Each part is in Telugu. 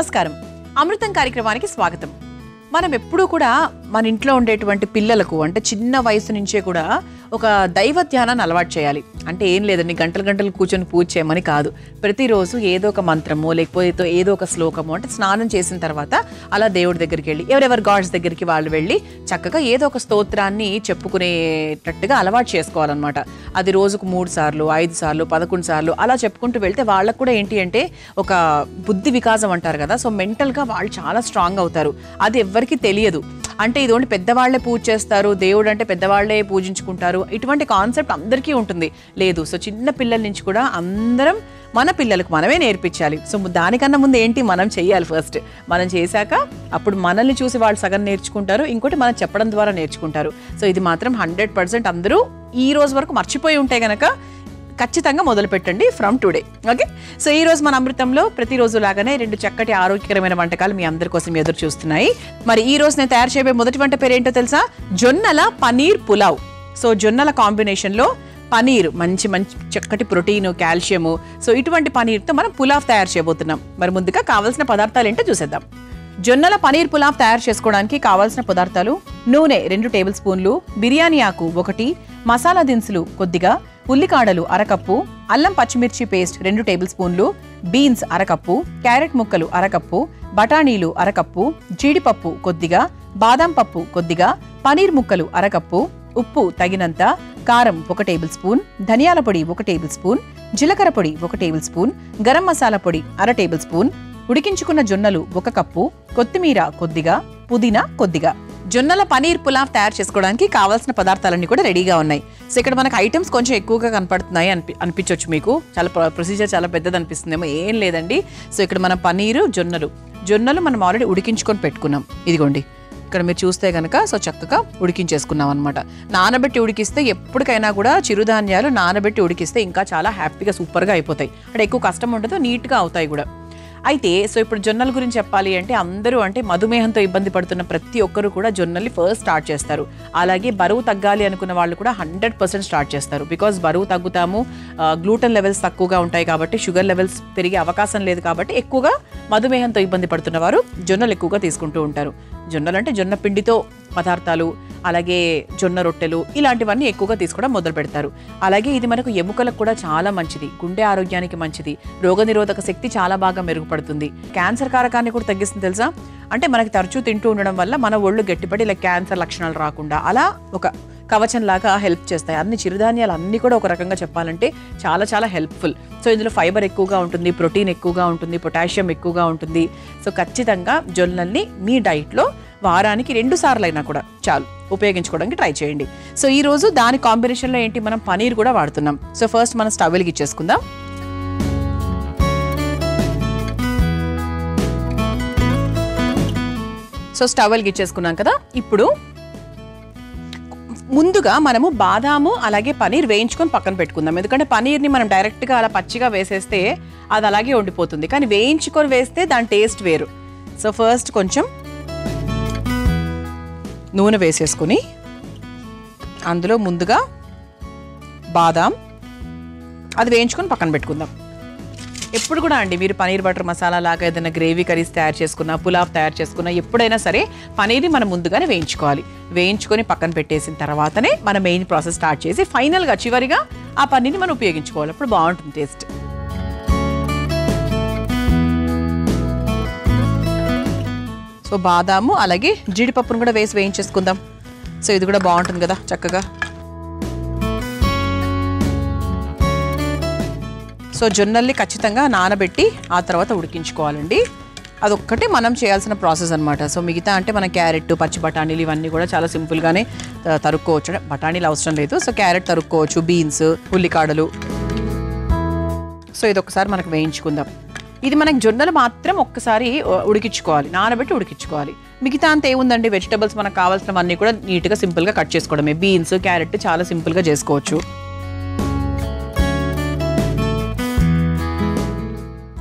నమస్కారం. అమృతం కార్యక్రమానికి స్వాగతం. మనం ఎప్పుడూ కూడా మన ఇంట్లో ఉండేటువంటి పిల్లలకు అంటే చిన్న వయసు నుంచే కూడా ఒక దైవ ధ్యానాన్ని అలవాటు చేయాలి. అంటే ఏం లేదండి, గంటలు గంటలు కూర్చొని పూజ చేయమని కాదు. ప్రతిరోజు ఏదో ఒక మంత్రమో లేకపోతే ఏదో ఒక శ్లోకమో అంటే స్నానం చేసిన తర్వాత అలా దేవుడి దగ్గరికి వెళ్ళి ఎవరెవరి గాడ్స్ దగ్గరికి వాళ్ళు వెళ్ళి చక్కగా ఏదో ఒక స్తోత్రాన్ని చెప్పుకునేటట్టుగా అలవాటు చేసుకోవాలన్నమాట. అది రోజుకు 3 సార్లు 5 సార్లు 11 సార్లు అలా చెప్పుకుంటూ వెళ్తే వాళ్ళకు కూడా ఏంటి అంటే ఒక బుద్ధి వికాసం అంటారు కదా, సో మెంటల్గా వాళ్ళు చాలా స్ట్రాంగ్ అవుతారు. అది ఎవ్వరికీ తెలియదు. అంటే ఇది ఓన్లీ పెద్దవాళ్లే పూజ చేస్తారు, దేవుడు అంటే పెద్దవాళ్లే పూజించుకుంటారు, ఇటువంటి కాన్సెప్ట్ అందరికీ ఉంటుంది. లేదు, సో చిన్న పిల్లల నుంచి కూడా అందరం మన పిల్లలకు మనమే నేర్పించాలి. సో దానికన్నా ముందు ఏంటి మనం చెయ్యాలి, ఫస్ట్ మనం చేశాక అప్పుడు మనల్ని చూసి వాళ్ళు సగం నేర్చుకుంటారు, ఇంకోటి మనం చెప్పడం ద్వారా నేర్చుకుంటారు. సో ఇది మాత్రం 100% అందరూ ఈ రోజు వరకు మర్చిపోయి ఉంటే గనక ఖచ్చితంగా మొదలు పెట్టండి ఫ్రమ్ టుడే. ఓకే, సో ఈ రోజు మన అమృతంలో ప్రతిరోజు లాగానే 2 చక్కటి ఆరోగ్యకరమైన వంటకాలు మీ అందరి కోసం ఎదురు చూస్తున్నాయి. మరి ఈ రోజు నేను తయారు చేయబోయే మొదటి వంట పేరు ఏంటో తెలుసా? జొన్నల పనీర్ పులావ్. సో జొన్నల కాంబినేషన్లో పనీర్, మంచి చక్కటి ప్రోటీన్, కాల్షియము, సో ఇటువంటి పనీర్తో మనం పులావ్ తయారు చేయబోతున్నాం. మరి ముందుగా కావాల్సిన పదార్థాలు ఏంటో చూసేద్దాం. జొన్నల పనీర్ పులావ్ తయారు చేసుకోవడానికి కావాల్సిన పదార్థాలు: నూనె 2 టేబుల్ స్పూన్లు, బిర్యానీ ఆకు 1, మసాలా దినుసులు కొద్దిగా, ఉల్లికాడలు 1 కప్పు, అల్లం పచ్చిమిర్చి పేస్ట్ 2 టేబుల్ స్పూన్లు, బీన్స్ 1 కప్పు, క్యారెట్ ముక్కలు 1 కప్పు, బఠానీలు 1 కప్పు, జీడిపప్పు కొద్దిగా, బాదం పప్పు కొద్దిగా, పనీర్ ముక్కలు 1 కప్పు, ఉప్పు తగినంత, కారం 1 టేబుల్ స్పూన్, ధనియాల పొడి 1 టేబుల్ స్పూన్, జీలకర్ర పొడి 1 టేబుల్ స్పూన్, గరం మసాలా పొడి 1/2 టేబుల్ స్పూన్, ఉడికించుకున్న జొన్నలు 1 కప్పు, కొత్తిమీర కొద్దిగా, పుదీనా కొద్దిగా. జొన్నల పనీర్ పులావ్ తయారు చేసుకోవడానికి కావాల్సిన పదార్థాలన్నీ కూడా రెడీగా ఉన్నాయి. సో ఇక్కడ మనకు ఐటమ్స్ కొంచెం ఎక్కువగా కనపడుతున్నాయి అనిపించవచ్చు మీకు, చాలా ప్రొసీజర్ చాలా పెద్దది అనిపిస్తుందేమో. ఏం లేదండి, సో ఇక్కడ మనం పనీరు, జొన్నలు మనం ఆల్రెడీ ఉడికించుకొని పెట్టుకున్నాం. ఇదిగోండి ఇక్కడ మీరు చూస్తే కనుక సో చక్కగా ఉడికించేసుకున్నాం అనమాట. నానబెట్టి ఉడికిస్తే ఎప్పటికైనా కూడా చిరుధాన్యాలు నానబెట్టి ఉడికిస్తే ఇంకా చాలా హ్యాపీగా సూపర్గా అయిపోతాయి. అంటే ఎక్కువ కష్టం ఉండదు, నీట్గా అవుతాయి కూడా. అయితే సో ఇప్పుడు జొన్నల గురించి చెప్పాలి అంటే అందరూ అంటే మధుమేహంతో ఇబ్బంది పడుతున్న ప్రతి ఒక్కరు కూడా జొన్నల్ని ఫస్ట్ స్టార్ట్ చేస్తారు. అలాగే బరువు తగ్గాలి అనుకున్న వాళ్ళు కూడా 100% స్టార్ట్ చేస్తారు. బికాజ్ బరువు తగ్గుతాము, గ్లూటన్ లెవెల్స్ తక్కువగా ఉంటాయి కాబట్టి, షుగర్ లెవెల్స్ పెరిగే అవకాశం లేదు కాబట్టి ఎక్కువగా మధుమేహంతో ఇబ్బంది పడుతున్న వారు జొన్నలు ఎక్కువగా తీసుకుంటూ ఉంటారు. జొన్నలు అంటే జొన్న పిండితో పదార్థాలు, అలాగే జొన్న రొట్టెలు, ఇలాంటివన్నీ ఎక్కువగా తీసుకోవడం మొదలు పెడతారు. అలాగే ఇది మనకు ఎముకలకు కూడా చాలా మంచిది, గుండె ఆరోగ్యానికి మంచిది, రోగనిరోధక శక్తి చాలా బాగా మెరుగుపడుతుంది, క్యాన్సర్ కారకాన్ని కూడా తగ్గిస్తుంది తెలుసా. అంటే మనకి తరచూ తింటూ ఉండడం వల్ల మన ఒళ్ళు గట్టిపడి ఇలా క్యాన్సర్ లక్షణాలు రాకుండా అలా ఒక కవచం లాగా హెల్ప్ చేస్తాయి. అన్ని చిరుధాన్యాలు అన్నీ కూడా ఒక రకంగా చెప్పాలంటే చాలా చాలా హెల్ప్ఫుల్. సో ఇందులో ఫైబర్ ఎక్కువగా ఉంటుంది, ప్రోటీన్ ఎక్కువగా ఉంటుంది, పొటాషియం ఎక్కువగా ఉంటుంది. సో ఖచ్చితంగా జొన్నల్ని మీ డైట్లో వారానికి 2 సార్లు అయినా కూడా చాలు ఉపయోగించుకోవడానికి ట్రై చేయండి. సో ఈ రోజు దాని కాంబినేషన్లో ఏంటి, మనం పనీర్ కూడా వాడుతున్నాం. సో ఫస్ట్ మనం స్టవ్ వెలిగించేసుకుందాం. సో స్టవ్ వెలిగించేసుకున్నాం కదా, ఇప్పుడు ముందుగా మనము బాదాము అలాగే పనీర్ వేయించుకొని పక్కన పెట్టుకుందాం. ఎందుకంటే పనీర్ని మనం డైరెక్ట్గా అలా పచ్చిగా వేసేస్తే అది అలాగే ఉండిపోతుంది, కానీ వేయించుకొని వేస్తే దాని టేస్ట్ వేరు. సో ఫస్ట్ కొంచెం నూనె వేసేసుకుని అందులో ముందుగా బాదాం అది వేయించుకొని పక్కన పెట్టుకుందాం. ఎప్పుడు కూడా అండి మీరు పనీర్ బటర్ మసాలా లాగా ఏదైనా గ్రేవీ కర్రీస్ తయారు చేసుకున్నా, పులావ్ తయారు చేసుకున్నా, ఎప్పుడైనా సరే పనీర్ని మనం ముందుగానే వేయించుకోవాలి. వేయించుకొని పక్కన పెట్టేసిన తర్వాతనే మన మెయిన్ ప్రాసెస్ స్టార్ట్ చేసి ఫైనల్గా చివరిగా ఆ పనీర్ని మనం ఉపయోగించుకోవాలి. అప్పుడు బాగుంటుంది టేస్ట్. సో బాదాము అలాగే జీడిపప్పును కూడా వేసి వేయించేసుకుందాం. సో ఇది కూడా బాగుంటుంది కదా చక్కగా. సో జొన్నల్ని ఖచ్చితంగా నానబెట్టి ఆ తర్వాత ఉడికించుకోవాలండి. అదొక్కటే మనం చేయాల్సిన ప్రాసెస్ అనమాట. సో మిగతా అంటే మన క్యారెట్, పచ్చి బఠానీలు ఇవన్నీ కూడా చాలా సింపుల్గానే తరుక్కోవచ్చు. బఠానీలు అవసరం లేదు. సో క్యారెట్ తరుక్కోవచ్చు, బీన్స్, ఉల్లికాడలు. సో ఇది ఒకసారి మనకు వేయించుకుందాం. ఇది మనకి జొన్నలు మాత్రం ఒక్కసారి ఉడికించుకోవాలి, నానబెట్టి ఉడికించుకోవాలి. మిగతా అంత ఏముందండి, వెజిటబుల్స్ మనకు కావాల్సినవన్నీ కూడా నీట్గా సింపుల్గా కట్ చేసుకోవడమే. బీన్స్, క్యారెట్ చాలా సింపుల్గా చేసుకోవచ్చు.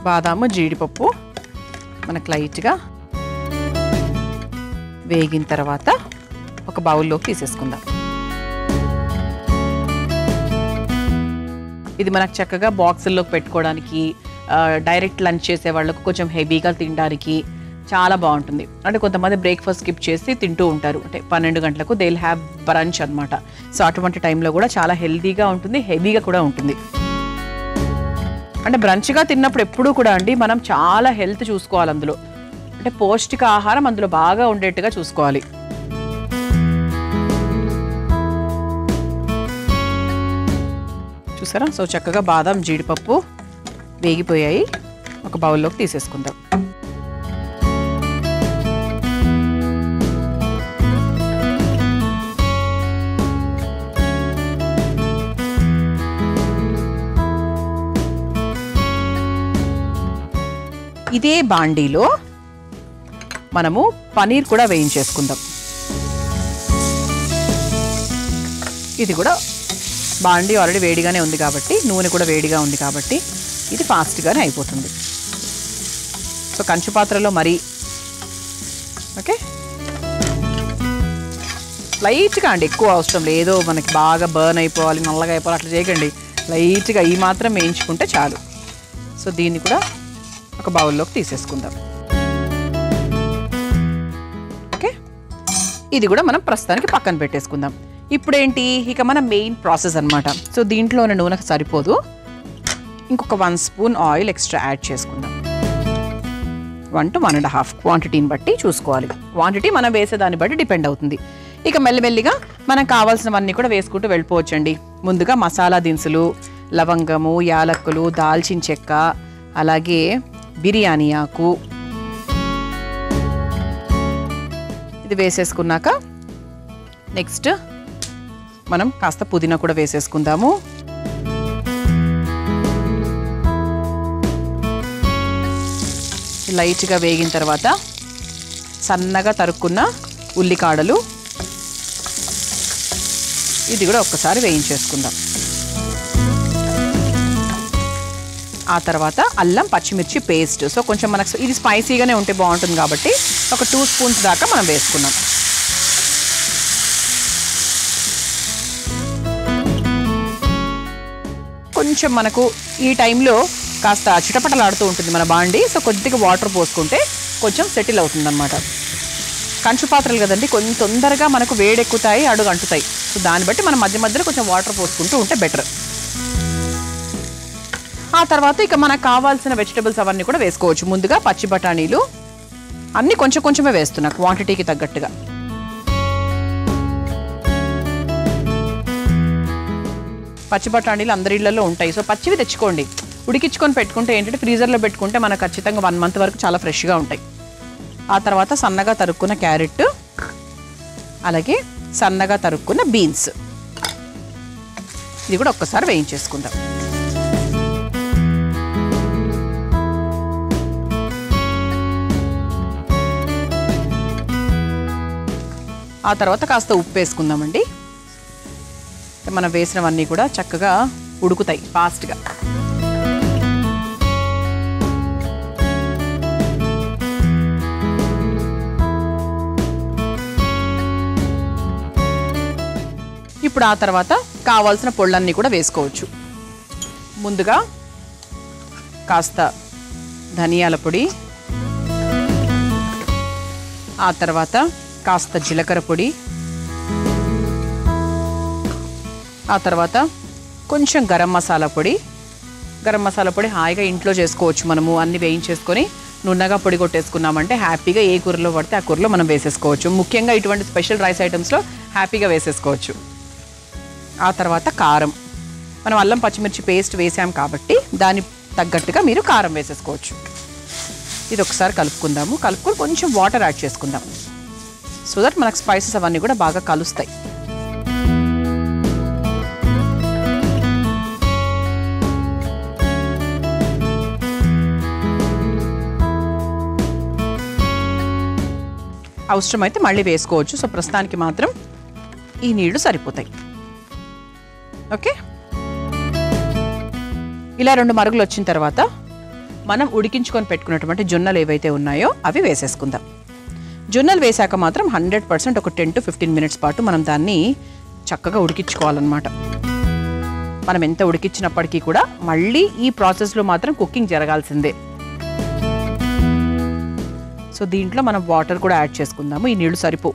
బాదాము, జీడిపప్పు మనకు లైట్గా వేగిన తర్వాత ఒక బౌల్లోకి తీసేసుకుందాం. ఇది మనకు చక్కగా బాక్సుల్లోకి పెట్టుకోవడానికి డైరెక్ట్ లంచ్ చేసే వాళ్ళకు కొంచెం హెవీగా తినడానికి చాలా బాగుంటుంది. అంటే కొంతమంది బ్రేక్ఫాస్ట్ స్కిప్ చేసి తింటూ ఉంటారు, అంటే 12 గంటలకు దే విల్ హ్యావ్ బ్రంచ్ అనమాట. సో అటువంటి టైంలో కూడా చాలా హెల్తీగా ఉంటుంది, హెవీగా కూడా ఉంటుంది. అంటే బ్రంచ్గా తిన్నప్పుడు ఎప్పుడూ కూడా అండి మనం చాలా హెల్త్ చూసుకోవాలి. అందులో అంటే పౌష్టిక ఆహారం అందులో బాగా ఉండేట్టుగా చూసుకోవాలి. చూసారా? సో చక్కగా బాదం జీడిపప్పు వేగిపోయాయి, ఒక బౌల్లోకి తీసేసుకుందాం. ఇదే బాండీలో మనము పనీర్ కూడా వేయించేసుకుందాం. ఇది కూడా బాండీ ఆల్రెడీ వేడిగానే ఉంది కాబట్టి, నూనె కూడా వేడిగా ఉంది కాబట్టి ఇది ఫాస్ట్గానే అయిపోతుంది. సో కంచు పాత్రలో మరీ ఓకే లైట్గా అండి, ఎక్కువ అవసరం లేదు, మనకి బాగా బర్న్ అయిపోవాలి, నల్లగా అయిపోవాలి అట్లా చేయకండి. లైట్గా ఈ మాత్రం వేయించుకుంటే చాలు. సో దీన్ని కూడా ఒక బౌల్లోకి తీసేసుకుందాం. ఓకే, ఇది కూడా మనం ప్రస్తుతానికి పక్కన పెట్టేసుకుందాం. ఇప్పుడేంటి, ఇక మన మెయిన్ ప్రాసెస్ అనమాట. సో దీంట్లో ఉన్న నూనె సరిపోదు, ఇంకొక 1 స్పూన్ ఆయిల్ ఎక్స్ట్రా యాడ్ చేసుకుందాం. 1 to 1.5 క్వాంటిటీని బట్టి చూసుకోవాలి. క్వాంటిటీ మనం వేసేదాన్ని బట్టి డిపెండ్ అవుతుంది. ఇక మెల్లిమెల్లిగా మనకు కావాల్సినవన్నీ కూడా వేసుకుంటూ వెళ్ళిపోవచ్చండి. ముందుగా మసాలా దినుసులు, లవంగము, యాలక్కులు, దాల్చిన చెక్క, అలాగే బిర్యానీ ఆకు ఇది వేసేసుకున్నాక నెక్స్ట్ మనం కాస్త పుదీనా కూడా వేసేసుకుందాము. లైట్గా వేగిన తర్వాత సన్నగా తరుక్కున్న ఉల్లికాడలు ఇది కూడా ఒక్కసారి వేయించేసుకుందాం. ఆ తర్వాత అల్లం పచ్చిమిర్చి పేస్ట్. సో కొంచెం మనకు ఇది స్పైసీగానే ఉంటే బాగుంటుంది కాబట్టి ఒక 2 స్పూన్స్ దాకా మనం వేసుకున్నాం. కొంచెం మనకు ఈ టైంలో కాస్త చిటపటలాడుతూ ఉంటుంది మన బాండి. సో కొద్దిగా వాటర్ పోసుకుంటే కొంచెం సెటిల్ అవుతుందన్నమాట. కంచు పాత్రలు కదండి, కొంచెం తొందరగా మనకు వేడెక్కుతాయి, అడుగు అంటుతాయి. సో దాన్ని బట్టి మనం మధ్య మధ్యలో కొంచెం వాటర్ పోసుకుంటూ ఉంటే బెటర్. ఆ తర్వాత ఇక మనకు కావాల్సిన వెజిటబుల్స్ అవన్నీ కూడా వేసుకోవచ్చు. ముందుగా పచ్చి బఠానీలు అన్నీ కొంచెం కొంచెమే వేస్తున్నా క్వాంటిటీకి తగ్గట్టుగా. పచ్చి బఠానీలు అందరి ఇళ్లలో ఉంటాయి. సో పచ్చివి తెచ్చుకోండి, ఉడికించుకొని పెట్టుకుంటే ఏంటంటే ఫ్రీజర్లో పెట్టుకుంటే మనకు ఖచ్చితంగా 1 మంత్ వరకు చాలా ఫ్రెష్గా ఉంటాయి. ఆ తర్వాత సన్నగా తరుక్కున్న క్యారెట్, అలాగే సన్నగా తరుక్కున్న బీన్స్ ఇది కూడా ఒక్కసారి వేయించేసుకుందాం. ఆ తర్వాత కాస్త ఉప్పు వేసుకుందామండి. మనం వేసినవన్నీ కూడా చక్కగా ఉడుకుతాయి ఫాస్ట్గా. ఇప్పుడు ఆ తర్వాత కావాల్సిన పొళ్ళన్నీ కూడా వేసుకోవచ్చు. ముందుగా కాస్త ధనియాల పొడి, ఆ తర్వాత కాస్త జీలకర్ర పొడి, ఆ తర్వాత కొంచెం గరం మసాలా పొడి. గరం మసాలా పొడి హాయిగా ఇంట్లో చేసుకోవచ్చు. మనము అన్ని వేయించేసుకొని నున్నగా పొడి కొట్టేసుకున్నామంటే హ్యాపీగా ఏ కూరలో పడితే ఆ కూరలో మనం వేసేసుకోవచ్చు. ముఖ్యంగా ఇటువంటి స్పెషల్ రైస్ ఐటమ్స్లో హ్యాపీగా వేసేసుకోవచ్చు. ఆ తర్వాత కారం, మనం అల్లం పచ్చిమిర్చి పేస్ట్ వేసాం కాబట్టి దానికి తగ్గట్టుగా మీరు కారం వేసేసుకోవచ్చు. ఇది ఒకసారి కలుపుకుందాము. కలుపుకొని కొంచెం వాటర్ యాడ్ చేసుకుందాం, సో దట్ మనకు స్పైసెస్ అవన్నీ కూడా బాగా కలుస్తాయి. అవసరమైతే మళ్ళీ వేసుకోవచ్చు. సో ప్రస్తుతానికి మాత్రం ఈ నీళ్లు సరిపోతాయి. ఓకే, ఇలా 2 మరుగులు వచ్చిన తర్వాత మనం ఉడికించుకొని పెట్టుకున్నటువంటి జొన్నలు ఏవైతే ఉన్నాయో అవి వేసేసుకుందాం. జొన్నలు వేసాక మాత్రం 100% ఒక 10 to 15 మినిట్స్ పాటు మనం దాన్ని చక్కగా ఉడికించుకోవాలన్నమాట. మనం ఎంత ఉడికించినప్పటికీ కూడా మళ్ళీ ఈ ప్రాసెస్లో మాత్రం కుకింగ్ జరగాల్సిందే. సో దీంట్లో మనం వాటర్ కూడా యాడ్ చేసుకుందాము. ఈ నీళ్లు సరిపో.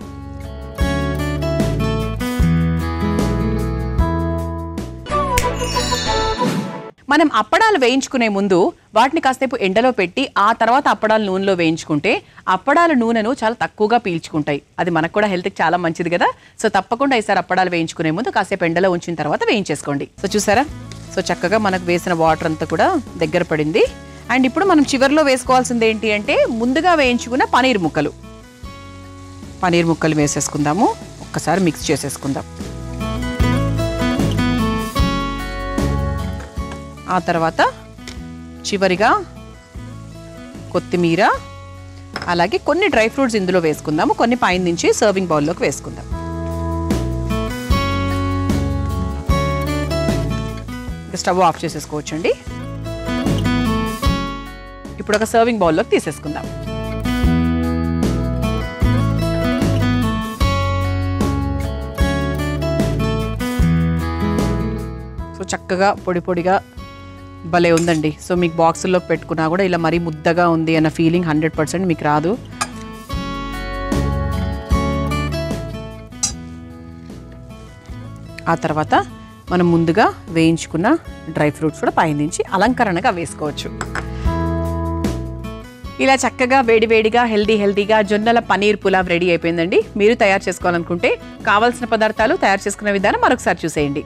మనం అప్పడాలు వేయించుకునే ముందు వాటిని కాసేపు ఎండలో పెట్టి ఆ తర్వాత అప్పడాలు నూనెలో వేయించుకుంటే అప్పడాల నూనెను చాలా తక్కువగా పీల్చుకుంటాయి. అది మనకు కూడా హెల్త్కి చాలా మంచిది కదా. సో తప్పకుండా ఈసారి అప్పడాలు వేయించుకునే ముందు కాసేపు ఎండలో ఉంచిన తర్వాత వేయించేసుకోండి. సో చూసారా, సో చక్కగా మనకు వేసిన వాటర్ అంతా కూడా దగ్గర పడింది. అండ్ ఇప్పుడు మనం చివరిలో వేసుకోవాల్సింది ఏంటి అంటే ముందుగా వేయించుకున్న పనీర్ ముక్కలు వేసేసుకుందాము. ఒక్కసారి మిక్స్ చేసేసుకుందాం. ఆ తర్వాత చివరిగా కొత్తిమీర, అలాగే కొన్ని డ్రై ఫ్రూట్స్ ఇందులో వేసుకుందాము. కొన్ని పైన నుంచి సర్వింగ్ బౌల్లోకి వేసుకుందాం. స్టవ్ ఆఫ్ చేసేసుకోవచ్చండి. ఇప్పుడు ఒక సర్వింగ్ బౌల్లోకి తీసేసుకుందాం. సో చక్కగా పొడి పొడిగా భలే ఉందండి. సో మీకు బాక్సుల్లో పెట్టుకున్నా కూడా ఇలా మరీ ముద్దగా ఉంది అన్న ఫీలింగ్ 100% మీకు రాదు. ఆ తర్వాత మనం ముందుగా వేయించుకున్న డ్రై ఫ్రూట్స్ కూడా పైనుంచి అలంకరణగా వేసుకోవచ్చు. ఇలా చక్కగా వేడివేడిగా హెల్దీగా జొన్నల పనీర్ పులావ్ రెడీ అయిపోయిందండి. మీరు తయారు చేసుకోవాలనుకుంటే కావాల్సిన పదార్థాలు, తయారు చేసుకునే విధానం మరొకసారి చూసేయండి.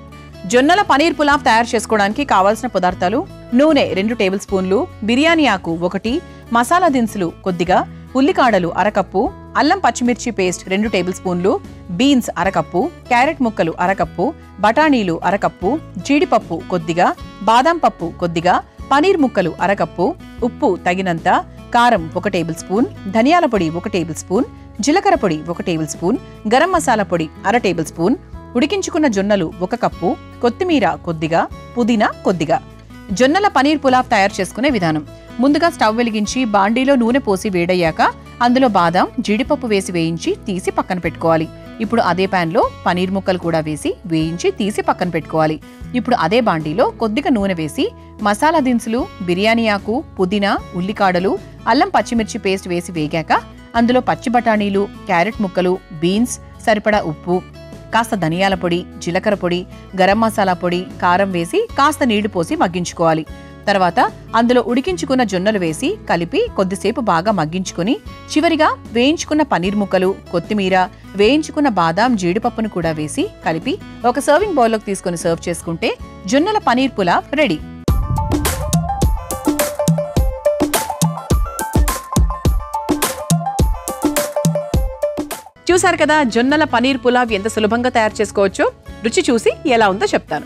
జొన్నల పనీర్ పులావ్ తయారు చేసుకోవడానికి కావాల్సిన పదార్థాలు: నూనె 2 టేబుల్ స్పూన్లు, బిర్యానీ ఆకు 1, మసాలా దినుసులు కొద్దిగా, ఉల్లికాడలు 1/2 కప్పు, అల్లం పచ్చిమిర్చి పేస్ట్ 2 టేబుల్ స్పూన్లు, బీన్స్ 1/2 కప్పు, క్యారెట్ ముక్కలు 1/2 కప్పు, బఠానీలు 1/2 కప్పు, జీడిపప్పు కొద్దిగా, బాదం పప్పు కొద్దిగా, పనీర్ ముక్కలు 1/2 కప్పు, ఉప్పు తగినంత, కారం 1 టేబుల్ స్పూన్, ధనియాల పొడి 1 టేబుల్ స్పూన్, జీలకర్ర పొడి 1 టేబుల్ స్పూన్, గరం మసాలా పొడి 1/2 టేబుల్ స్పూన్, ఉడికించుకున్న జొన్నలు 1 కప్పు, కొత్తిమీర కొద్దిగా, పుదీనా కొద్దిగా. జొన్నల పనీర్ పులావ్ తయారు చేసుకునే విధానం: ముందుగా స్టవ్ వెలిగించి బాండీలో నూనె పోసి వేడయ్యాక అందులో బాదాం, జీడిపప్పు వేసి వేయించి తీసి పక్కన పెట్టుకోవాలి. ఇప్పుడు అదే ప్యాన్లో పనీర్ ముక్కలు కూడా వేసి వేయించి తీసి పక్కన పెట్టుకోవాలి. ఇప్పుడు అదే బాండీలో కొద్దిగా నూనె వేసి మసాలా దినుసులు, బిర్యానీ ఆకు, పుదీనా, ఉల్లికాడలు, అల్లం పచ్చిమిర్చి పేస్ట్ వేసి వేగాక అందులో పచ్చి బఠానీలు, క్యారెట్ ముక్కలు, బీన్స్, సరిపడా ఉప్పు, కాస్త ధనియాల పొడి, జీలకర్ర పొడి, గరం మసాలా పొడి, కారం వేసి కాస్త నీళ్లు పోసి మగ్గించుకోవాలి. తర్వాత అందులో ఉడికించుకున్న జొన్నలు వేసి కలిపి కొద్దిసేపు బాగా మగ్గించుకుని చివరిగా వేయించుకున్న పనీర్ ముక్కలు, కొత్తిమీర, వేయించుకున్న బాదాం, జీడిపప్పును కూడా వేసి కలిపి ఒక సర్వింగ్ బౌల్లోకి తీసుకుని సర్వ్ చేసుకుంటే జొన్నల పనీర్ పులావ్ రెడీ. చూసారు కదా జొన్నల పనీర్ పులావ్ ఎంత సులభంగా తయారు చేసుకోవచ్చో. రుచి చూసి ఎలా ఉందో చెప్తాను.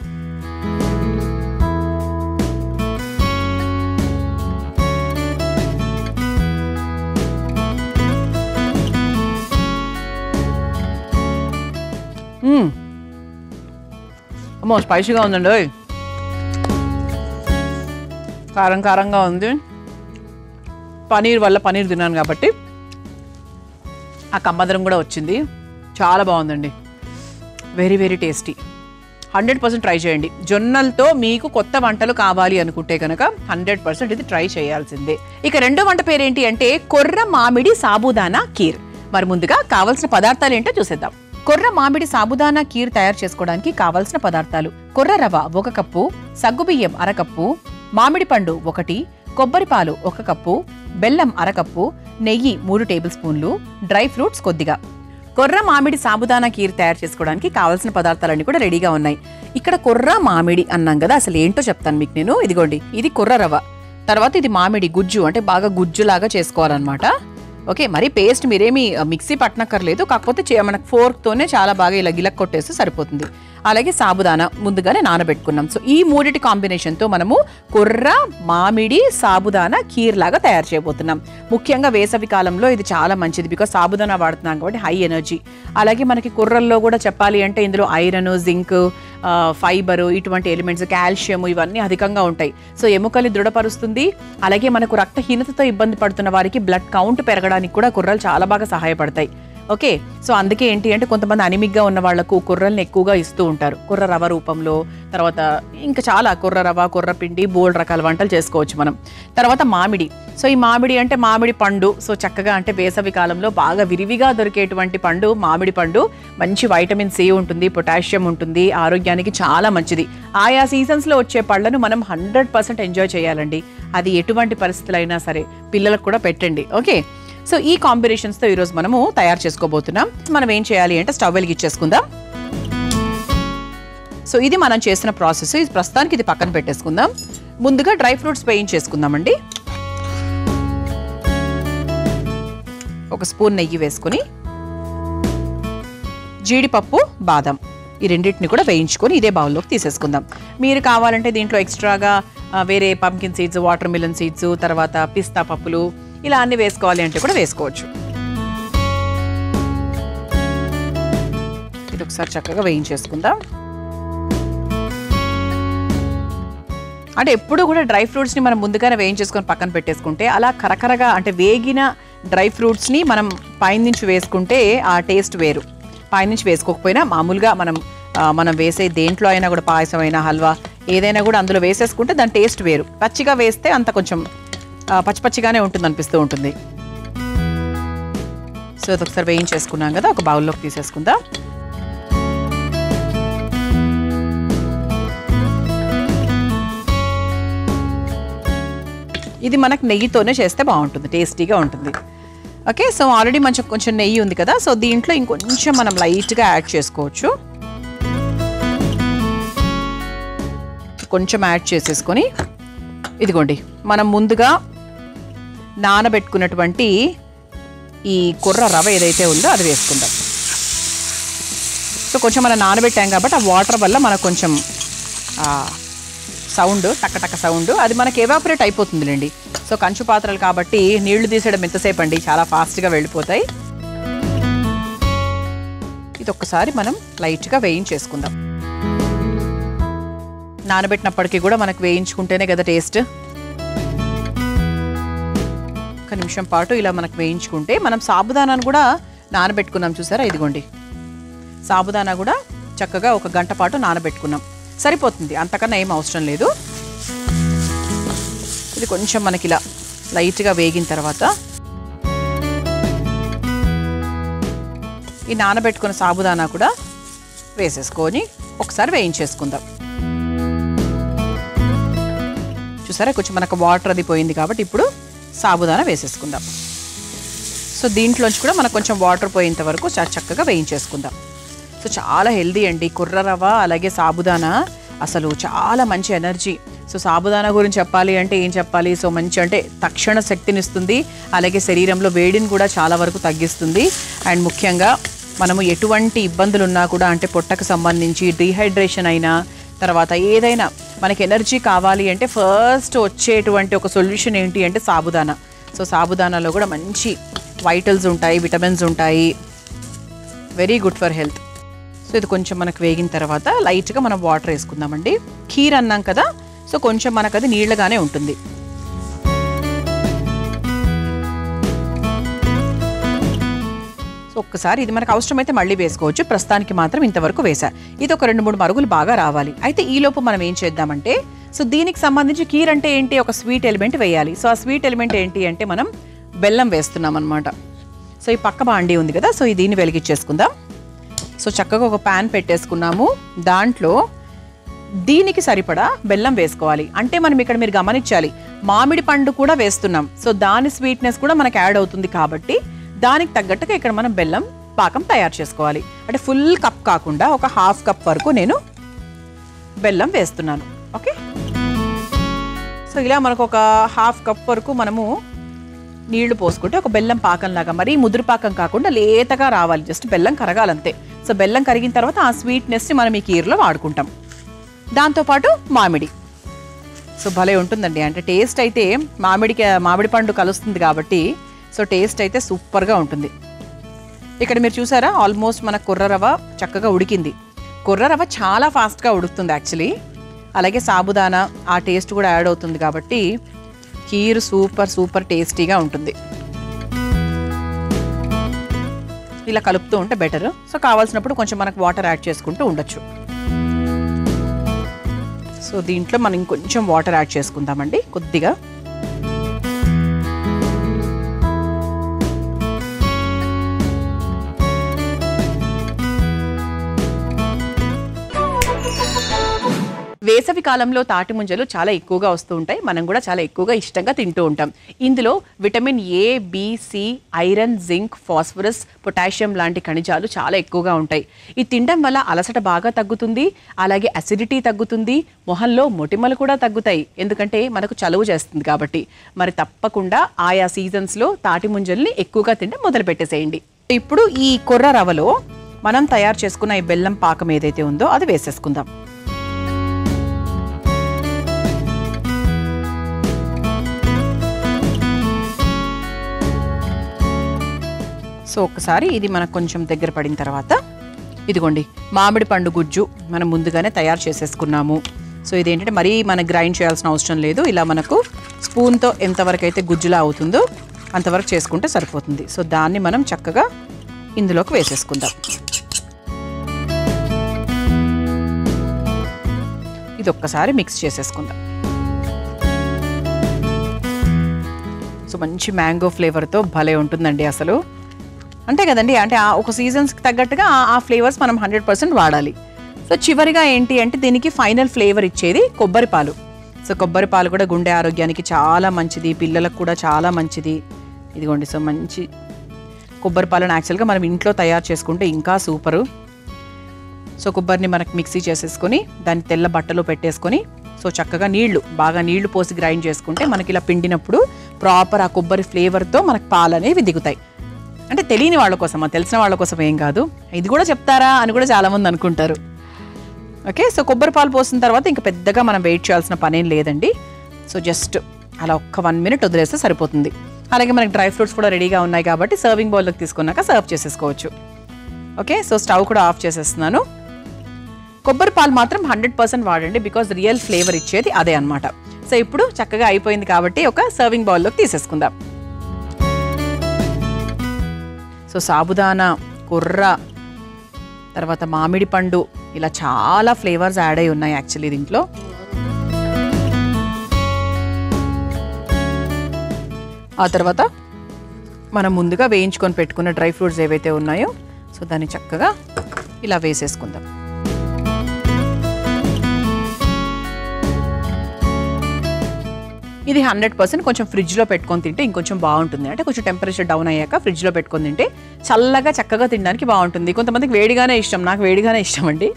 అమ్మో స్పైసీగా ఉందండి. కారంగా ఉంది. పనీర్ వల్ల పనీర్ తిన్నాను కాబట్టి ఆ కమ్మదరం కూడా వచ్చింది. చాలా బాగుందండి. Very tasty. 100% ట్రై చేయండి. జొన్నలతో మీకు కొత్త వంటలు కావాలి అనుకుంటే కనుక 100% ఇది ట్రై చేయాల్సిందే. ఇక రెండో వంట పేరేంటి అంటే కొర్ర మామిడి సాబుదానా కీర్. మరి ముందుగా కావాల్సిన పదార్థాలు ఏంటో చూసేద్దాం. కొర్ర మామిడి సాబుదానా కీర్ తయారు చేసుకోవడానికి కావాల్సిన పదార్థాలు: కొర్ర రవ్వ 1 కప్పు, సగ్గుబియ్యం 1/2 కప్పు, మామిడి పండు 1, కొబ్బరి పాలు 1 కప్పు, బెల్లం 1/2 కప్పు, నెయ్యి 3 టేబుల్ స్పూన్లు, డ్రై ఫ్రూట్స్ కొద్దిగా. కొర్ర మామిడి సాబుదానా కీర్ తయారు చేసుకోవడానికి కావాల్సిన పదార్థాలన్నీ కూడా రెడీగా ఉన్నాయి. ఇక్కడ కొర్ర మామిడి అన్నాం కదా, అసలు ఏంటో చెప్తాను మీకు నేను. ఇదిగోండి, ఇది కొర్ర రవ్వ. తర్వాత ఇది మామిడి గుజ్జు, అంటే బాగా గుజ్జులాగా చేసుకోవాలన్నమాట. ఓకే, మరి పేస్ట్ మీరేమి మిక్సీ పట్టనక్కర్లేదు, కాకపోతే మనకు ఫోర్క్తోనే చాలా బాగా ఇలా గిలక్ కొట్టేస్తే సరిపోతుంది. అలాగే సాబుదానా ముందుగానే నానబెట్టుకున్నాం. సో ఈ మూడిటి కాంబినేషన్తో మనము కొర్ర మామిడి సాబుదానా కీర్ లాగా తయారు చేయబోతున్నాం. ముఖ్యంగా వేసవి కాలంలో ఇది చాలా మంచిది, బికాస్ సాబుదానా వాడుతున్నాం కాబట్టి హై ఎనర్జీ. అలాగే మనకి కొర్రల్లో కూడా చెప్పాలి అంటే ఇందులో ఐరన్, జింక్, ఫైబరు, ఇటువంటి ఎలిమెంట్స్, కాల్షియం ఇవన్నీ అధికంగా ఉంటాయి. సో ఎముకల్ని దృఢపరుస్తుంది. అలాగే మనకు రక్తహీనతతో ఇబ్బంది పడుతున్న వారికి బ్లడ్ కౌంట్ పెరగడానికి కూడా కొర్రలు చాలా బాగా సహాయపడతాయి. ఓకే. సో అందుకే ఏంటి అంటే కొంతమంది అనిమిక్గా ఉన్న వాళ్ళకు కొర్రల్ని ఎక్కువగా ఇస్తూ ఉంటారు. కొర్ర రవ రూపంలో, తర్వాత ఇంకా చాలా కొర్ర రవ, కొర్ర పిండి, బోల్డ్ రకాల వంటలు చేసుకోవచ్చు మనం. తర్వాత మామిడి. సో ఈ మామిడి అంటే మామిడి పండు. సో చక్కగా అంటే వేసవి కాలంలో బాగా విరివిగా దొరికేటువంటి పండు మామిడి పండు. మంచి వైటమిన్ సి ఉంటుంది, పొటాషియం ఉంటుంది, ఆరోగ్యానికి చాలా మంచిది. ఆయా సీజన్స్లో వచ్చే పళ్ళను మనం 100% ఎంజాయ్ చేయాలండి. అది ఎటువంటి పరిస్థితులైనా సరే పిల్లలకు కూడా పెట్టండి. ఓకే. సో ఈ కాంబినేషన్స్తో ఈరోజు మనము తయారు చేసుకోబోతున్నాం. మనం ఏం చేయాలి అంటే స్టవ్ వెలిగించేసుకుందాం. సో ఇది మనం చేసిన ప్రాసెస్. ఇది ప్రస్తుతానికి ఇది పక్కన పెట్టేసుకుందాం. ముందుగా డ్రై ఫ్రూట్స్ వేయించేసుకుందామండి. ఒక స్పూన్ నెయ్యి వేసుకొని జీడిపప్పు, బాదం ఈ రెండింటిని కూడా వేయించుకొని ఇదే బౌల్లోకి తీసేసుకుందాం. మీరు కావాలంటే దీంట్లో ఎక్స్ట్రాగా వేరే pumpkin seeds, water melon seeds, తర్వాత పిస్తా పప్పులు ఇలా అన్ని వేసుకోవాలి అంటే కూడా వేసుకోవచ్చు. ఇది ఒకసారి చక్కగా వేయించేసుకుందాం. అంటే ఎప్పుడు కూడా డ్రై ఫ్రూట్స్ని మనం ముందుగానే వేయించేసుకొని పక్కన పెట్టేసుకుంటే అలా కరకరగా అంటే వేగిన డ్రై ఫ్రూట్స్ని మనం పైనుంచి వేసుకుంటే ఆ టేస్ట్ వేరు. పైనుంచి వేసుకోకపోయినా మామూలుగా మనం వేసే దేంట్లో అయినా కూడా పాయసం అయినా, హల్వా ఏదైనా కూడా అందులో వేసేసుకుంటే దాని టేస్ట్ వేరు. పచ్చిగా వేస్తే అంత కొంచెం పచ్చిగానే ఉంటుంది, అనిపిస్తూ ఉంటుంది. సో అది ఒకసారి వేయించేసుకున్నాం కదా, ఒక బౌల్లోకి తీసేసుకుందాం. ఇది మనకు నెయ్యితోనే చేస్తే బాగుంటుంది, టేస్టీగా ఉంటుంది. ఓకే. సో ఆల్రెడీ కొంచెం నెయ్యి ఉంది కదా, సో దీంట్లో ఇంకొంచెం మనం లైట్గా యాడ్ చేసుకోవచ్చు. కొంచెం యాడ్ చేసేసుకొని ఇదిగోండి మనం ముందుగా నానబెట్టుకున్నటువంటి ఈ కొర్ర రవ ఏదైతే ఉందో అది వేసుకుందాం. సో కొంచెం మనం నానబెట్టాం కాబట్టి ఆ వాటర్ వల్ల మనకు కొంచెం సౌండ్, టక్క సౌండ్ అది మనకి ఎవాపరేట్ అయిపోతుందిలేండి. సో కంచు పాత్రలు కాబట్టి నీళ్లు తీసేయడం ఎంతసేపు అండి, చాలా ఫాస్ట్గా వెళ్ళిపోతాయి. ఇది ఒక్కసారి మనం లైట్గా వేయించేసుకుందాం. నానబెట్టినప్పటికీ కూడా మనకు వేయించుకుంటేనే కదా టేస్ట్. ఒక నిమిషం పాటు ఇలా మనకు వేయించుకుంటే, మనం సాబుదానాను కూడా నానబెట్టుకున్నాం చూసారా, ఇదిగోండి సాబుదానా కూడా చక్కగా 1 గంట పాటు నానబెట్టుకున్నాం, సరిపోతుంది, అంతకన్నా ఏం అవసరం లేదు. ఇది కొంచెం మనకి ఇలా లైట్గా వేగిన తర్వాత ఈ నానబెట్టుకున్న సాబుదానా కూడా వేసేసుకొని ఒకసారి వేయించేసుకుందాం. చూసారా కొంచెం మనకు వాటర్ అది పోయింది కాబట్టి ఇప్పుడు సాబుదానా వేసేసుకుందాం. సో దీంట్లోంచి కూడా మనకు కొంచెం వాటర్ పోయేంత వరకు చక్కగా వేయించేసుకుందాం. సో చాలా హెల్దీ అండి కొర్ర రవ, అలాగే సాబుదానా అసలు చాలా మంచి ఎనర్జీ. సో సాబుదానా గురించి చెప్పాలి అంటే ఏం చెప్పాలి, సో మంచి అంటే తక్షణ శక్తినిస్తుంది, అలాగే శరీరంలో వేడిని కూడా చాలా వరకు తగ్గిస్తుంది. అండ్ ముఖ్యంగా మనము ఎటువంటి ఇబ్బందులు ఉన్నా కూడా అంటే పొట్టకు సంబంధించి డీహైడ్రేషన్ అయినా, తర్వాత ఏదైనా మనకి ఎనర్జీ కావాలి అంటే ఫస్ట్ వచ్చేటువంటి ఒక సొల్యూషన్ ఏంటి అంటే సాబుదానా. సో సాబుదానాలో కూడా మంచి వైటల్స్ ఉంటాయి, విటమిన్స్ ఉంటాయి, very good for health. So ఇది కొంచెం మనకు వేగిన తర్వాత లైట్గా మనం వాటర్ వేసుకుందామండి. ఖీర్ అన్నాం కదా, సో కొంచెం మనకు అది నీళ్ళగానే ఉంటుంది. సో ఒక్కసారి ఇది మనకు అవసరమైతే మళ్ళీ వేసుకోవచ్చు, ప్రస్తుతానికి మాత్రం ఇంతవరకు వేసా. ఇది ఒక 2-3 మరుగులు బాగా రావాలి. అయితే ఈలోపు మనం ఏం చేద్దామంటే, సో దీనికి సంబంధించి ఖీర్ అంటే ఏంటి, ఒక స్వీట్ ఎలిమెంట్ వేయాలి. సో ఆ స్వీట్ ఎలిమెంట్ ఏంటి అంటే మనం బెల్లం వేస్తున్నాం అనమాట. సో ఈ పక్క బాండీ ఉంది కదా, సో దీన్ని వెలిగించేసుకుందాం. సో చక్కగా ఒక ప్యాన్ పెట్టేసుకున్నాము, దాంట్లో దీనికి సరిపడా బెల్లం వేసుకోవాలి. అంటే మనం ఇక్కడ మీరు గమనించాలి, మామిడి పండు కూడా వేస్తున్నాం, సో దాని స్వీట్నెస్ కూడా మనకు యాడ్ అవుతుంది కాబట్టి దానికి తగ్గట్టుగా ఇక్కడ మనం బెల్లం పాకం తయారు చేసుకోవాలి. అంటే ఫుల్ కప్ కాకుండా ఒక 1/2 కప్ వరకు నేను బెల్లం వేస్తున్నాను. ఓకే. సో ఇలా మనకు ఒక 1/2 కప్ వరకు మనము నీళ్లు పోసుకుంటే ఒక బెల్లం పాకంలాగా, మరీ ముదురు పాకం కాకుండా లేతగా రావాలి, జస్ట్ బెల్లం కరగాలంతే. సో బెల్లం కరిగిన తర్వాత ఆ స్వీట్నెస్ని మనం ఈ కీర్లో వాడుకుంటాం. దాంతోపాటు మామిడి, సో భలే ఉంటుందండి. అంటే టేస్ట్ అయితే మామిడి పండు కలుస్తుంది కాబట్టి సో టేస్ట్ అయితే సూపర్గా ఉంటుంది. ఇక్కడ మీరు చూసారా ఆల్మోస్ట్ మన కొర్ర రవ చక్కగా ఉడికింది. కొర్ర రవ చాలా ఫాస్ట్గా ఉడుకుతుంది యాక్చువల్లీ, అలాగే సాబుదానా ఆ టేస్ట్ కూడా యాడ్ అవుతుంది కాబట్టి కీర్ సూపర్ టేస్టీగా ఉంటుంది. ఇలా కలుపుతూ ఉంటే బెటర్. సో కావాల్సినప్పుడు కొంచెం మనకు వాటర్ యాడ్ చేసుకుంటూ ఉండొచ్చు. సో దీంట్లో మనం ఇంకొంచెం వాటర్ యాడ్ చేసుకుందామండి కొద్దిగా. వేసవి కాలంలో తాటి ముంజలు చాలా ఎక్కువగా వస్తూ ఉంటాయి. మనం కూడా చాలా ఎక్కువగా ఇష్టంగా తింటూ ఉంటాం. ఇందులో vitamin A, B, C, iron, zinc, phosphorus, potassium లాంటి ఖనిజాలు చాలా ఎక్కువగా ఉంటాయి. ఇది తినడం వల్ల అలసట బాగా తగ్గుతుంది, అలాగే అసిడిటీ తగ్గుతుంది, మొహంలో మొటిమలు కూడా తగ్గుతాయి. ఎందుకంటే మనకు చలువ చేస్తుంది కాబట్టి. మరి తప్పకుండా ఆయా సీజన్స్లో తాటి ముంజల్ని ఎక్కువగా తినడం మొదలు పెట్టేసేయండి. ఇప్పుడు ఈ కొర్ర రవ్వలో మనం తయారు చేసుకున్న ఈ బెల్లం పాకం ఏదైతే ఉందో అది వేసేసుకుందాం. సో ఒకసారి ఇది మనకు కొంచెం దగ్గర పడిన తర్వాత ఇదిగోండి మామిడి పండు గుజ్జు మనం ముందుగానే తయారు చేసేసుకున్నాము. సో ఇదేంటంటే మరీ మనం గ్రైండ్ చేయాల్సిన అవసరం లేదు. ఇలా మనకు స్పూన్తో ఎంతవరకు అయితే గుజ్జులా అవుతుందో అంతవరకు చేసుకుంటే సరిపోతుంది. సో దాన్ని మనం చక్కగా ఇందులోకి వేసేసుకుందాం. ఇది ఒక్కసారి మిక్స్ చేసేసుకుందాం. సో మంచి మ్యాంగో ఫ్లేవర్తో భలే ఉంటుందండి అసలు. అంతే కదండి, అంటే ఒక సీజన్స్కి తగ్గట్టుగా ఆ ఫ్లేవర్స్ మనం 100% వాడాలి. సో చివరిగా ఏంటి అంటే దీనికి ఫైనల్ ఫ్లేవర్ ఇచ్చేది కొబ్బరి పాలు. సో కొబ్బరి పాలు కూడా గుండె ఆరోగ్యానికి చాలా మంచిది, పిల్లలకు కూడా చాలా మంచిది. ఇదిగోండి, సో మంచి కొబ్బరి పాలను యాక్చువల్గా మనం ఇంట్లో తయారు చేసుకుంటే ఇంకా సూపరు. సో కొబ్బరిని మనకు మిక్సీ చేసేసుకొని దాన్ని తెల్ల బట్టలో పెట్టేసుకొని సో చక్కగా బాగా నీళ్లు పోసి గ్రైండ్ చేసుకుంటే మనకి ఇలా పిండినప్పుడు ప్రాపర్ ఆ కొబ్బరి ఫ్లేవర్తో మనకు పాలు అనేవి దిగుతాయి. అంటే తెలియని వాళ్ళ కోసమా, తెలిసిన వాళ్ళ కోసం ఏం కాదు. ఇది కూడా చెప్తారా అని కూడా చాలామంది అనుకుంటారు. ఓకే, సో కొబ్బరి పాలు పోసిన తర్వాత ఇంకా పెద్దగా మనం వెయిట్ చేయాల్సిన పనేం లేదండి. సో జస్ట్ అలా ఒక్క 1 minute వదిలేస్తే సరిపోతుంది. అలాగే మనకి డ్రై ఫ్రూట్స్ కూడా రెడీగా ఉన్నాయి కాబట్టి సర్వింగ్ బౌల్లోకి తీసుకున్నాక సర్వ్ చేసేసుకోవచ్చు. ఓకే, సో స్టవ్ కూడా ఆఫ్ చేసేస్తున్నాను. కొబ్బరి పాలు మాత్రం 100% వాడండి, బికాజ్ రియల్ ఫ్లేవర్ ఇచ్చేది అదే అనమాట. సో ఇప్పుడు చక్కగా అయిపోయింది కాబట్టి ఒక సర్వింగ్ బౌల్లోకి తీసేసుకుందాం. సో సాబుదానా, కొర్ర, తర్వాత మామిడి పండు, ఇలా చాలా ఫ్లేవర్స్ యాడ్ అయి ఉన్నాయి యాక్చువల్లీ దీంట్లో. ఆ తర్వాత మనం ముందుగా వేయించుకొని పెట్టుకున్న డ్రై ఫ్రూట్స్ ఏవైతే ఉన్నాయో సో దాన్ని చక్కగా ఇలా వేసేసుకుందాం. ఇది 100% కొంచెం ఫ్రిడ్జ్లో పెట్టుకొని తింటే ఇంకొంచెం బాగుంటుంది. అంటే కొంచెం టెంపరేచర్ డౌన్ అయ్యాక ఫ్రిడ్జ్లో పెట్టుకొని తింటే చల్లగా చక్కగా తినడానికి బాగుంటుంది. కొంతమందికి వేడిగానే ఇష్టం, నాకు వేడిగానే ఇష్టం అండి.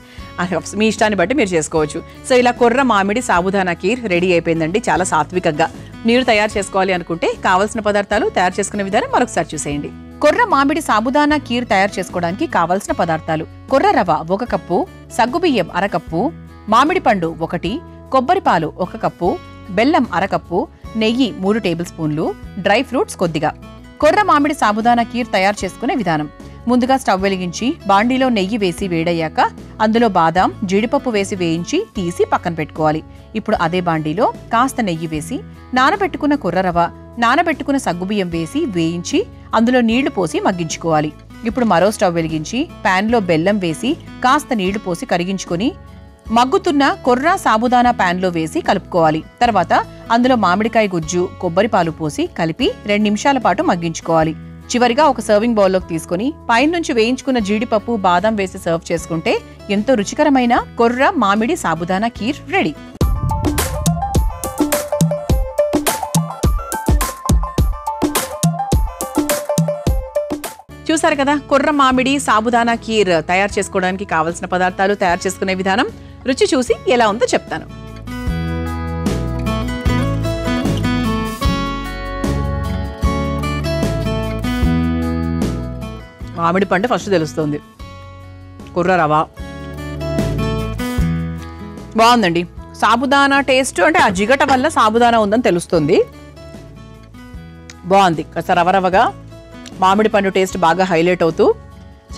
మీ ఇష్టాన్ని బట్టి మీరు చేసుకోవచ్చు. సో ఇలా కొర్ర మామిడి సాబుదానా కీర్ రెడీ అయిపోయిందండి, చాలా సాత్వికంగా. మీరు తయారు చేసుకోవాలి అనుకుంటే కావాల్సిన పదార్థాలు, తయారు చేసుకునే విధానం మరొకసారి చూసేయండి. కొర్ర మామిడి సాబుదానా కీర్ తయారు చేసుకోవడానికి కావాల్సిన పదార్థాలు: కొర్ర రవ్వ 1 కప్పు, సగ్గుబియ్యం 1/2 కప్పు, మామిడి పండు 1, కొబ్బరి పాలు 1 కప్పు, బెల్లం 1/2 కప్పు, నెయ్యి 3 టేబుల్ స్పూన్లు, డ్రై ఫ్రూట్స్ కొద్దిగా. కొర్ర మామిడి సాబుదానా కీర్ తయారు చేసుకునే విధానం: ముందుగా స్టవ్ వెలిగించి బాండీలో నెయ్యి వేసి వేడయ్యాక అందులో బాదాం, జీడిపప్పు వేసి వేయించి తీసి పక్కన పెట్టుకోవాలి. ఇప్పుడు అదే బాండీలో కాస్త నెయ్యి వేసి నానబెట్టుకున్న కొర్రరవ, నానబెట్టుకున్న సగ్గుబియ్యం వేసి వేయించి అందులో నీళ్లు పోసి మగ్గించుకోవాలి. ఇప్పుడు మరో స్టవ్ వెలిగించి ప్యాన్లో బెల్లం వేసి కాస్త నీళ్లు పోసి కరిగించుకొని మగ్గుతున్న కొర్ర సాబుదానా ప్యాన్లో వేసి కలుపుకోవాలి. తర్వాత అందులో మామిడికాయ గుజ్జు, కొబ్బరి పాలు పోసి కలిపి 2 నిమిషాల పాటు మగ్గించుకోవాలి. చివరిగా ఒక సర్వింగ్ బౌల్లోకి తీసుకుని పైనుంచి వేయించుకున్న జీడిపప్పు, బాదం వేసి సర్వ్ చేసుకుంటే ఎంతో రుచికరమైన కొర్ర మామిడి సాబుదానా కీర్ రెడీ. చూసారు కదా, కొర్ర మామిడి సాబుదానా కీర్ తయారు చేసుకోవడానికి కావలసిన పదార్థాలు, తయారు చేసుకునే విధానం. రుచి చూసి ఎలా ఉందో చెప్తాను. మామిడి పండు ఫస్ట్ తెలుస్తుంది, కొర్ర రవ బాగుందండి. సాబుదానా టేస్ట్ అంటే ఆ జిగట వల్ల సాబుదానా ఉందని తెలుస్తుంది. బాగుంది, కాస్త రవరవగా మామిడి పండు టేస్ట్ బాగా హైలైట్ అవుతూ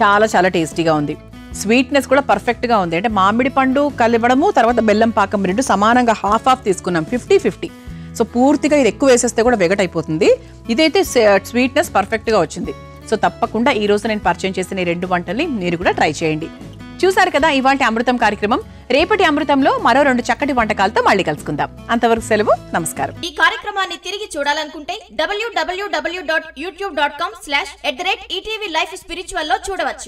చాలా చాలా టేస్టీగా ఉంది. స్వీట్నెస్ కూడా పర్ఫెక్ట్గా ఉంది. అంటే మామిడి పండు కలవడము, తర్వాత బెల్లం పాకం 2 సమానంగా హాఫ్ తీసుకున్నాం, 50-50. సో పూర్తిగా ఇది ఎక్కువ వేసేస్తే కూడా వెగటైపోతుంది. ఇదైతే స్వీట్నెస్ పర్ఫెక్ట్గా వచ్చింది. సో తప్పకుండా ఈ రోజు నేను పరిచయం చేసిన ఈ 2 వంటల్ని మీరు కూడా ట్రై చేయండి. చూసారు కదా ఇవాల్టి అమృతం కార్యక్రమం. రేపటి అమృతంలో మరో 2 చక్కటి వంటకాలతో మళ్ళీ కలుసుకుందాం. అంతవరకు సెలవు, నమస్కారం. ఈ కార్యక్రమాన్ని తిరిగి చూడాలనుకుంటే www.youtube.com/@ETV Life Spiritual లో చూడవచ్చు.